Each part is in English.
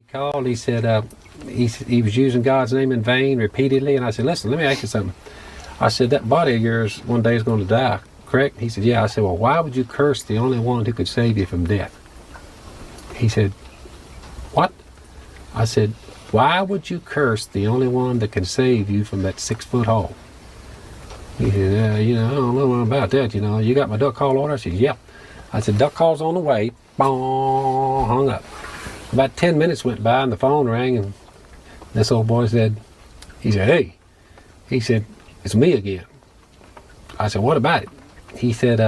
called. He said he was using God's name in vain repeatedly. And I said, listen, let me ask you something. I said, that body of yours one day is going to die, correct? He said, yeah. I said, well, why would you curse the only one who could save you from death? He said, what? I said, why would you curse the only one that can save you from that 6-foot hole? He said, you know, I don't know about that, you know. You got my duck call order? I said, yep. I said, duck call's on the way. Boom, hung up. About 10 minutes went by and the phone rang, and this old boy said, he said, hey. He said, it's me again. I said, what about it? He said,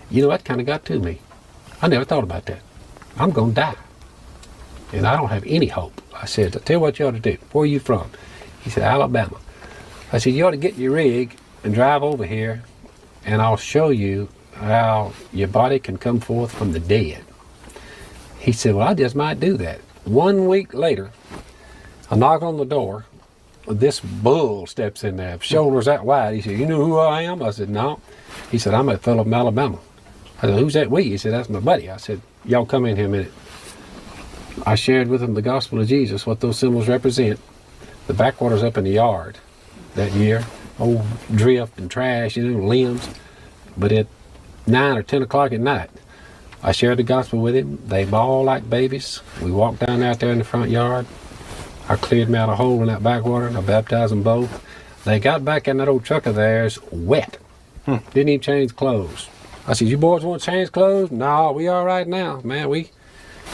you know, that kind of got to me. I never thought about that. I'm going to die. And I don't have any hope. I said, I'll tell you what you ought to do. Where are you from? He said, Alabama. I said, you ought to get your rig and drive over here, and I'll show you how your body can come forth from the dead. He said, well, I just might do that. 1 week later, I knock on the door. This bull steps in there, shoulders that wide. He said, you know who I am? I said, no. He said, I'm a fellow from Alabama. I said, who's that we? He said, that's my buddy. I said, y'all come in here a minute. I shared with him the gospel of Jesus, what those symbols represent. The backwater's up in the yard that year. Old drift and trash, you know, limbs. But at 9 or 10 o'clock at night, I shared the gospel with him. They bawled like babies. We walked down out there in the front yard. I cleared them out a hole in that backwater, and I baptized them both. They got back in that old truck of theirs wet. Didn't even change clothes. I said, you boys want to change clothes? No, we all right now, man.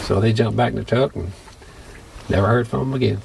So they jumped back in the truck and never heard from them again.